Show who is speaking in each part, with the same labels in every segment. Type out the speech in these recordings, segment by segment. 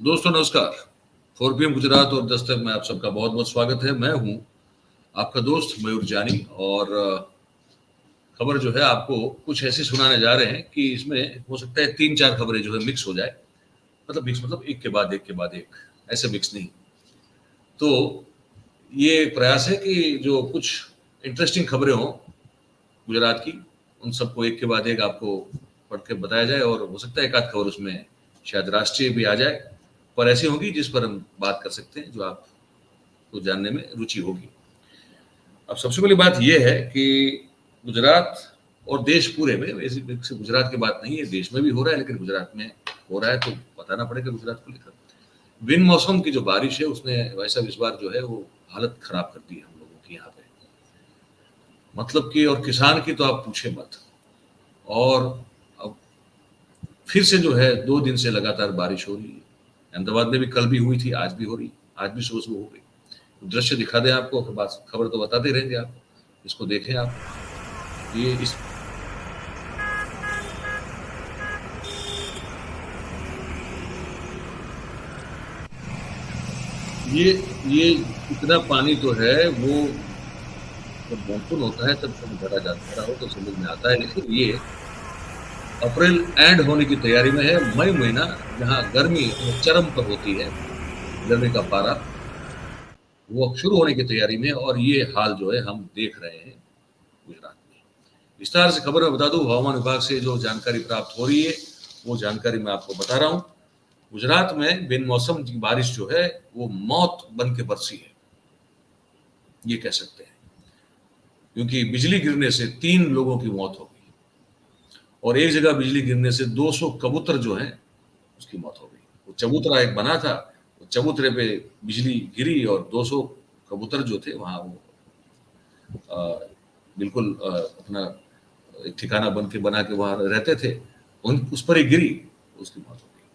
Speaker 1: दोस्तों नमस्कार। 4 PM गुजरात और दस्तक में आप सबका बहुत बहुत स्वागत है। मैं हूं आपका दोस्त मयूर जानी और खबर जो है आपको कुछ ऐसी सुनाने जा रहे हैं कि इसमें हो सकता है 3-4 खबरें जो है मिक्स हो जाए। मिक्स मतलब एक के बाद एक के बाद एक, ऐसे मिक्स नहीं। तो ये प्रयास है कि जो कुछ इंटरेस्टिंग खबरें हों गुजरात की, उन सबको एक के बाद एक आपको पढ़ के बताया जाए और हो सकता है एक आध खबर उसमें शायद राष्ट्रीय भी आ जाए, पर ऐसी होगी जिस पर हम बात कर सकते हैं, जो आपको जानने में रुचि होगी। अब सबसे पहली बात ये है कि गुजरात और देश पूरे में, वैसे सिर्फ गुजरात की बात नहीं है, देश में भी हो रहा है, लेकिन गुजरात में हो रहा है तो बताना पड़ेगा गुजरात को लेकर। बिन मौसम की जो बारिश है उसने वैसा इस बार जो है वो हालत खराब कर दी है हम लोगों की यहाँ पे। मतलब कि और किसान की तो आप पूछे मत। और अब फिर से जो है 2 दिन से लगातार बारिश हो रही है। अहमदाबाद में भी कल भी हुई थी, आज भी हो रही, आज भी सुबह-सुबह हो गई। दृश्य दिखा दें आपको, बस खबर तो बताते रहेंगे आप, इसको देखें आप। ये इस ये ये इतना पानी तो है वो, जब मानसून होता है तब सब भरा हो तो समझ में आता है, लेकिन ये अप्रैल एंड होने की तैयारी में है। मई महीना जहाँ गर्मी चरम पर होती है, गर्मी का पारा वो अब शुरू होने की तैयारी में है और ये हाल जो है हम देख रहे हैं गुजरात में। विस्तार से खबर मैं बता दूं, हवामान विभाग से जो जानकारी प्राप्त हो रही है वो जानकारी मैं आपको बता रहा हूँ। गुजरात में बिन मौसम की बारिश जो है वो मौत बन के बरसी है, ये कह सकते हैं, क्योंकि बिजली गिरने से 3 लोगों की मौत हो गई और एक जगह बिजली गिरने से 200 कबूतर जो हैं उसकी मौत हो गई। वो चबूतरा एक बना था, वो चबूतरे पे बिजली गिरी और 200 कबूतर जो थे वहां वो बिल्कुल अपना एक ठिकाना बना के वहां रहते थे, उस पर ही गिरी, उसकी मौत हो गई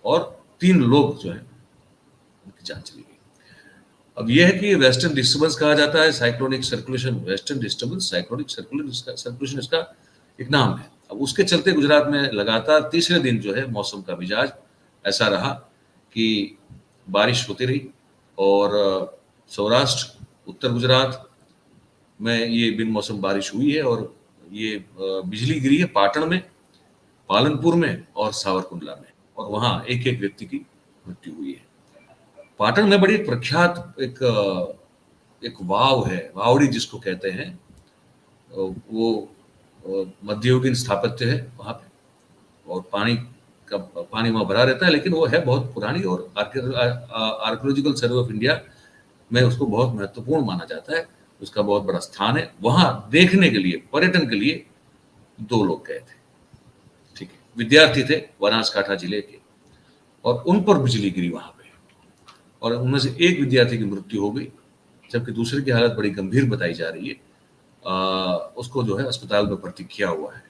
Speaker 1: और 3 लोग जो है उनकी जान चली गई। अब यह है कि वेस्टर्न डिस्टर्बेंस कहा जाता है, cyclonic circulation, western disturbance, cyclonic circulation इसका एक नाम है। अब उसके चलते गुजरात में लगातार तीसरे दिन जो है मौसम का मिजाज ऐसा रहा कि बारिश होती रही और सौराष्ट्र, उत्तर गुजरात में ये बिन मौसम बारिश हुई है और ये बिजली गिरी है पाटण में, पालनपुर में और सावरकुंडला में, और वहां एक एक व्यक्ति की मृत्यु हुई है। पाटण में बड़ी प्रख्यात एक वाव है, वावड़ी जिसको कहते हैं। वो मध्ययुगीन स्थापत्य है वहां पे और पानी वहां भरा रहता है, लेकिन वो है बहुत पुरानी और आर्कियोलॉजिकल सर्वे ऑफ इंडिया में उसको बहुत महत्वपूर्ण माना जाता है। उसका बहुत बड़ा स्थान है। वहां देखने के लिए, पर्यटन के लिए 2 लोग गए थे, ठीक है, विद्यार्थी थे बनासकांठा जिले के, और उन पर बिजली गिरी वहां पे और उनमें से एक विद्यार्थी की मृत्यु हो गई, जबकि दूसरे की हालत बड़ी गंभीर बताई जा रही है। उसको जो है अस्पताल में भर्ती किया हुआ है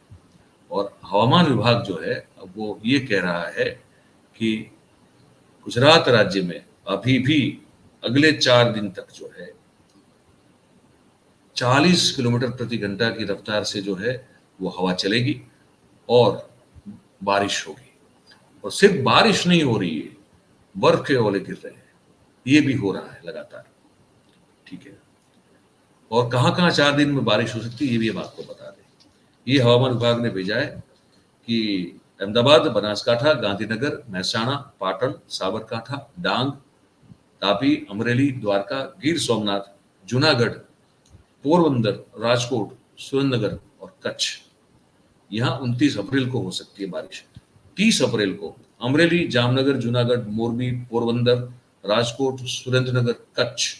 Speaker 1: और हवामान विभाग जो है वो ये कह रहा है कि गुजरात राज्य में अभी भी अगले 4 दिन तक जो है 40 किलोमीटर प्रति घंटा की रफ्तार से जो है वो हवा चलेगी और बारिश होगी। और सिर्फ बारिश नहीं हो रही है, बर्फ के ओले गिर रहे हैं, ये भी हो रहा है लगातार, ठीक है। और कहाँ-कहाँ 4 दिन में बारिश हो सकती है ये भी हम आपको बता दें। ये हवामान विभाग ने भेजा है कि अहमदाबाद, बनासकांठा, गांधीनगर, महसाणा, पाटण, साबरकांठा, डांग, तापी, अमरेली, द्वारका, गिर सोमनाथ, जूनागढ़, पोरबंदर, राजकोट, सुरेंद्रनगर और कच्छ, यहाँ 29 अप्रैल को हो सकती है बारिश। 30 अप्रैल को अमरेली, जामनगर, जूनागढ़, मोरबी, पोरबंदर, राजकोट, सुरेंद्रनगर, कच्छ,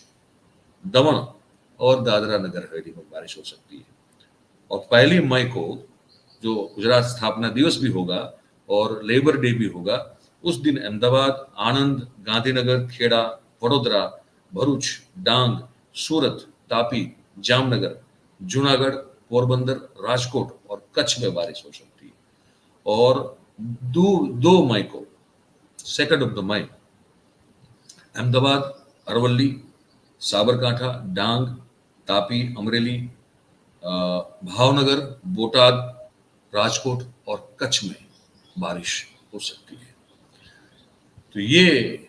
Speaker 1: दमन और दादरा नगर हवेली में बारिश हो सकती है। और 1 मई को जो गुजरात स्थापना दिवस भी होगा और लेबर डे भी होगा, उस दिन अहमदाबाद, आनंद, गांधीनगर, खेड़ा, वडोदरा, भरूच, डांग, सूरत, तापी, जामनगर, जूनागढ़, पोरबंदर, राजकोट और कच्छ में बारिश हो सकती है। और 2 मई को, 2 मई, अहमदाबाद, अरवली, साबरकांठा, डांग, तापी, अमरेली, भावनगर, बोटाद, राजकोट और कच्छ में बारिश हो सकती है। तो ये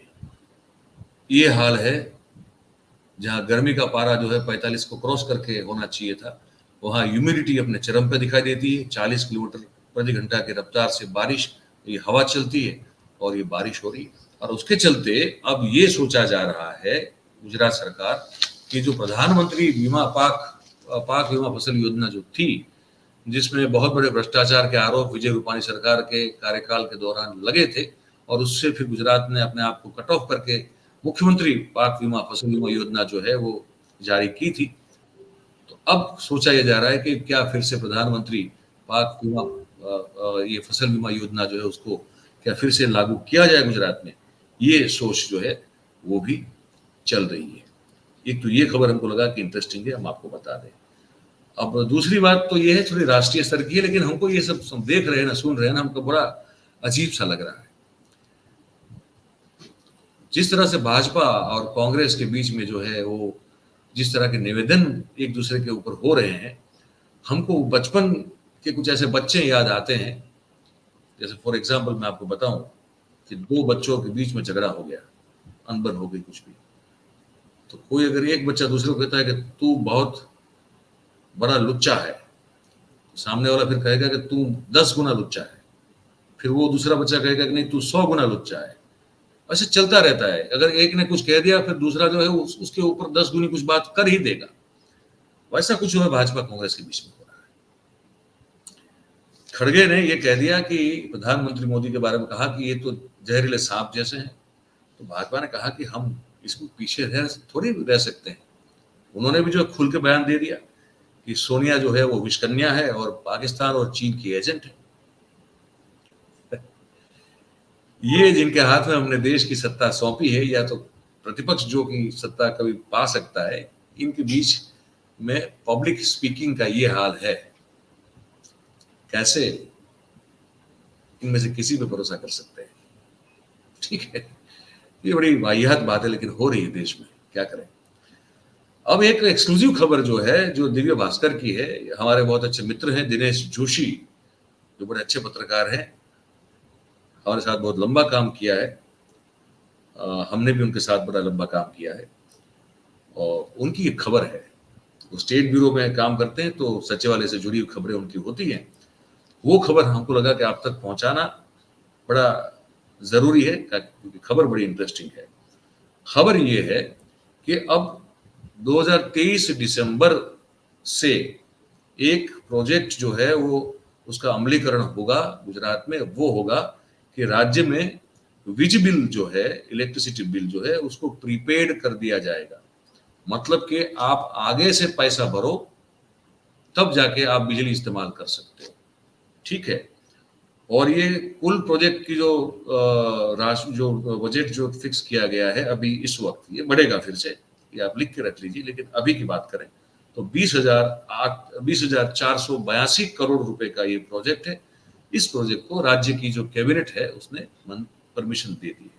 Speaker 1: हाल है। जहां गर्मी का पारा जो है 45 को क्रॉस करके होना चाहिए था, वहां ह्यूमिडिटी अपने चरम पे दिखाई देती है। 40 किलोमीटर प्रति घंटा की रफ्तार से बारिश, ये हवा चलती है और ये बारिश हो रही है। और उसके चलते अब ये सोचा जा रहा है गुजरात सरकार कि जो प्रधानमंत्री बीमा पाक बीमा फसल योजना जो थी, जिसमें बहुत बड़े भ्रष्टाचार के आरोप विजय रूपाणी सरकार के कार्यकाल के दौरान लगे थे, और उससे फिर गुजरात ने अपने आप को कट ऑफ करके मुख्यमंत्री पाक बीमा फसल बीमा योजना जो है वो जारी की थी। तो अब सोचा यह जा रहा है कि क्या फिर से प्रधानमंत्री पाक बीमा ये फसल बीमा योजना जो है उसको क्या फिर से लागू किया जाए गुजरात में। ये सोच जो है वो भी चल रही है। एक तो ये खबर हमको लगा कि इंटरेस्टिंग है, हम आपको बता दें। अब दूसरी बात तो ये है, थोड़ी राष्ट्रीय स्तर की है, लेकिन हमको ये सब देख रहे हैं ना, सुन रहे हैं ना, हमको बड़ा अजीब सा लग रहा है। जिस तरह से भाजपा और कांग्रेस के बीच में जो है वो जिस तरह के निवेदन एक दूसरे के ऊपर हो रहे हैं, हमको बचपन के कुछ ऐसे बच्चे याद आते हैं। जैसे फॉर एग्जाम्पल मैं आपको बताऊं कि दो बच्चों के बीच में झगड़ा हो गया, अनबन हो गई कुछ भी, तो कोई अगर एक बच्चा दूसरे को कहता है कि तू बहुत बड़ा लुच्चा है, तो सामने वाला फिर कहेगा कि तू 10 गुना लुच्चा है। फिर वो दूसरा बच्चा कहेगा कि नहीं तू 100 गुना लुच्चा है। ऐसे चलता रहता है। अगर एक ने कुछ कह दिया फिर दूसरा जो है उसके ऊपर 10 गुनी कुछ बात कर ही देगा। वैसा कुछ जो है भाजपा कांग्रेस के बीच में हो रहा है। खड़गे ने ये कह दिया कि प्रधानमंत्री मोदी के बारे में कहा कि ये तो जहरीले सांप जैसे हैं, तो भाजपा ने कहा कि हम इसको पीछे थोड़ी रह सकते हैं। उन्होंने भी जो खुल के बयान दे दिया कि सोनिया जो है वो विषकन्या है और पाकिस्तान और चीन की एजेंट है। ये जिनके हाथ में हमने देश की सत्ता सौंपी है, या तो प्रतिपक्ष जो कि सत्ता कभी पा सकता है, इनके बीच में पब्लिक स्पीकिंग का ये हाल है। कैसे इनमें से किसी पे भरोसा कर सकते हैं? ठीक है, ये बड़ी वाहियात बात है, लेकिन हो रही है देश में, क्या करें। अब एक एक्सक्लूसिव खबर जो है, जो दिव्य भास्कर की है, हमारे बहुत अच्छे मित्र हैं दिनेश जोशी, जो बड़े अच्छे पत्रकार हैं, हमारे साथ बहुत लंबा काम किया है। हमने भी उनके साथ बड़ा लंबा काम किया है। और उनकी एक खबर है, वो स्टेट ब्यूरो में काम करते हैं, तो सचिवालय से जुड़ी हुई खबरें उनकी होती हैं। वो खबर हमको लगा कि आप तक पहुंचाना बड़ा जरूरी है, क्योंकि खबर बड़ी इंटरेस्टिंग है। खबर ये है कि अब 2023 दिसंबर से एक प्रोजेक्ट जो है वो उसका अमलीकरण होगा गुजरात में। वो होगा कि राज्य में वीज बिल जो है, इलेक्ट्रिसिटी बिल जो है, उसको प्रीपेड कर दिया जाएगा। मतलब कि आप आगे से पैसा भरो तब जाके आप बिजली इस्तेमाल कर सकते हो। ठीक है। और ये कुल प्रोजेक्ट की जो जो बजट जो फिक्स किया गया है अभी इस वक्त, ये बढ़ेगा फिर से, ये आप लिख के रख लीजिए। लेकिन अभी की बात करें तो 20,482 करोड़ रुपए का ये प्रोजेक्ट है। इस प्रोजेक्ट को राज्य की जो कैबिनेट है उसने परमिशन दे दी है।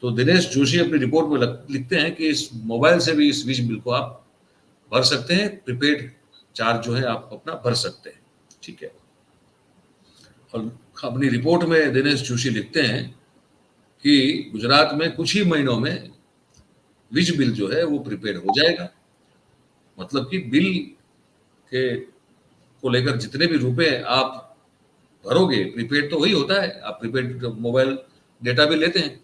Speaker 1: तो दिनेश जोशी अपनी रिपोर्ट में लिखते हैं कि इस मोबाइल से भी इस वीज बिल को आप भर सकते हैं, प्रीपेड चार्ज जो है आप अपना भर सकते हैं। ठीक है। और अपनी रिपोर्ट में दिनेश जोशी लिखते हैं कि गुजरात में कुछ ही महीनों में वीज बिल जो है वो प्रीपेड हो जाएगा। मतलब कि बिल के को लेकर जितने भी रुपए आप भरोगे, प्रीपेड तो वही होता है, आप प्रीपेड मोबाइल डेटा भी लेते हैं,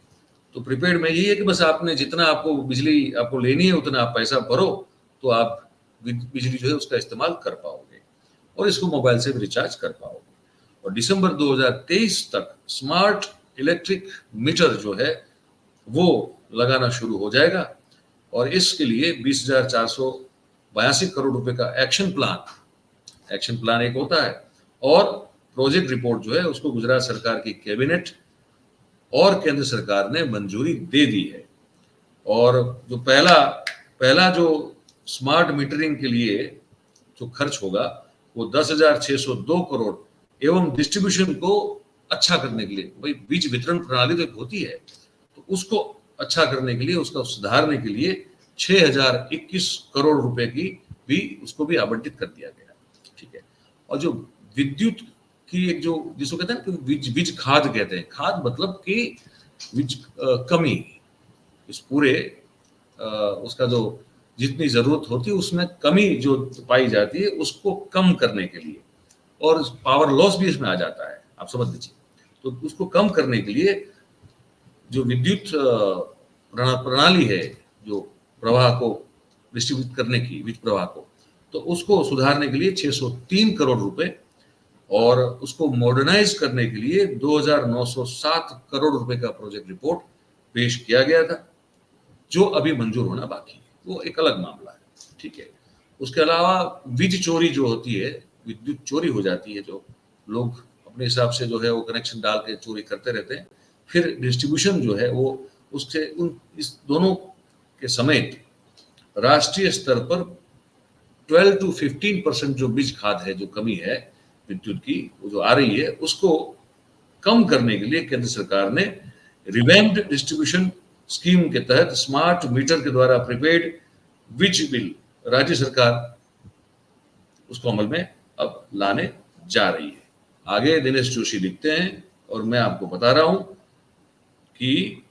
Speaker 1: तो प्रीपेड में यही है कि बस आपने जितना आपको बिजली आपको लेनी है उतना आप पैसा भरो, तो आप बिजली जो है उसका इस्तेमाल कर पाओगे और इसको मोबाइल से भी रिचार्ज कर पाओगे। और दिसंबर 2023 तक स्मार्ट इलेक्ट्रिक मीटर जो है वो लगाना शुरू हो जाएगा। और इसके लिए 20,482 करोड़ रुपए का एक्शन प्लान एक होता है, और प्रोजेक्ट रिपोर्ट जो है उसको गुजरात सरकार की कैबिनेट और केंद्र सरकार ने मंजूरी दे दी है। और जो पहला जो स्मार्ट मीटरिंग के लिए जो खर्च होगा वो 10,602 करोड़ एवं डिस्ट्रीब्यूशन को अच्छा करने के लिए, भाई बीज वितरण प्रणाली तो एक होती है, तो उसको अच्छा करने के लिए, उसका सुधारने के लिए 6,021 करोड़ रुपए की भी उसको भी आवंटित कर दिया गया। ठीक है। और जो विद्युत की एक जो जिसको कहते हैं कि बीज खाद कहते हैं, खाद मतलब कि विच कमी, इस पूरे उसका जो जितनी जरूरत होती है उसमें कमी जो पाई जाती है उसको कम करने के लिए, और पावर लॉस भी इसमें आ जाता है, आप समझ लीजिए। तो उसको कम करने के लिए जो विद्युत प्रणाली है, जो प्रवाह को डिस्ट्रीब्यूट करने की, विद्युत प्रवाह को, तो उसको सुधारने के लिए 603 करोड़ रुपए, और उसको मॉडर्नाइज करने के लिए 2907 करोड़ रुपए का प्रोजेक्ट रिपोर्ट पेश किया गया था, जो अभी मंजूर होना बाकी है। वो एक अलग मामला है, ठीक है। उसके अलावा वीज चोरी जो होती है, विद्युत चोरी हो जाती है, जो लोग अपने हिसाब से जो है वो कनेक्शन डाल के चोरी करते रहते हैं, फिर डिस्ट्रीब्यूशन जो है वो उससे उन इस दोनों के समेत राष्ट्रीय स्तर पर 12 to 15% जो बीज खाद है, जो कमी है विद्युत की, वो जो आ रही है, उसको कम करने के लिए केंद्र सरकार ने रिवैम्प्ड डिस्ट्रीब्यूशन स्कीम के तहत स्मार्ट मीटर के द्वारा प्रीपेड विज बिल राज्य सरकार उसको अमल में अब लाने जा रही है। आगे दिनेश जोशी लिखते हैं, और मैं आपको बता रहा हूं कि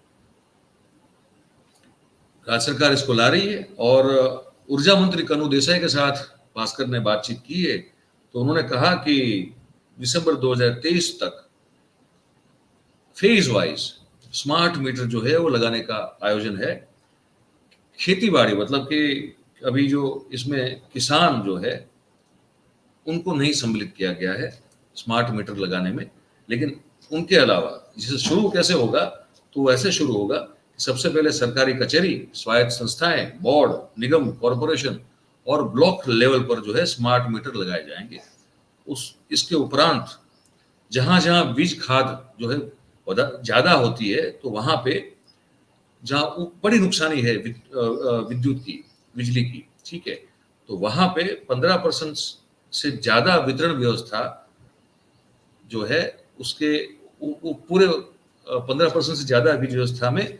Speaker 1: राज्य सरकार इसको ला रही है। और ऊर्जा मंत्री कनु देसाई के साथ भास्कर ने बातचीत की है, तो उन्होंने कहा कि दिसंबर 2023 तक फेज वाइज स्मार्ट मीटर जो है वो लगाने का आयोजन है। खेती बाड़ी मतलब कि अभी जो इसमें किसान जो है उनको नहीं सम्मिलित किया गया है स्मार्ट मीटर लगाने में, लेकिन उनके अलावा जिसे शुरू कैसे होगा, तो वैसे शुरू होगा कि सबसे पहले सरकारी कचहरी, स्वायत्त संस्थाएं, बोर्ड, निगम, कॉरपोरेशन और ब्लॉक लेवल पर जो है स्मार्ट मीटर लगाए जाएंगे। इसके उपरांत जहां जहां बीज खाद जो है ज्यादा होती है, तो वहां पे जहां बड़ी नुकसानी है विद्युत की, बिजली की, ठीक है, तो वहां पे 15% से ज्यादा वितरण व्यवस्था जो है उसके पूरे 15% से ज्यादा बीज व्यवस्था में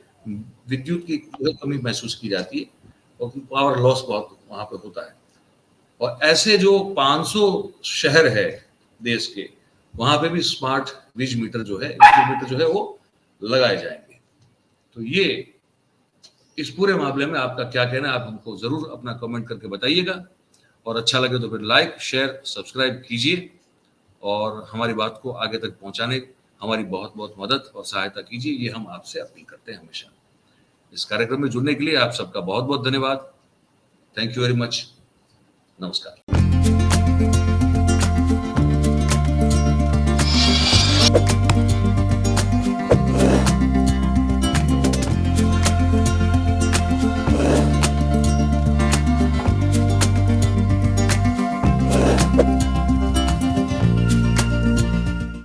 Speaker 1: विद्युत की कमी महसूस की जाती है, और पावर लॉस बहुत वहां पे होता है। और ऐसे जो 500 शहर है देश के, वहां पे भी स्मार्ट बीज मीटर जो है वो लगाए जाएंगे। तो ये इस पूरे मामले में आपका क्या कहना है, आप हमको जरूर अपना कमेंट करके बताइएगा, और अच्छा लगे तो फिर लाइक, शेयर, सब्सक्राइब कीजिए, और हमारी बात को आगे तक पहुंचाने हमारी बहुत बहुत मदद और सहायता कीजिए, ये हम आपसे अपील करते हैं हमेशा। इस कार्यक्रम में जुड़ने के लिए आप सबका बहुत बहुत धन्यवाद। Thank you very much. नमस्कार।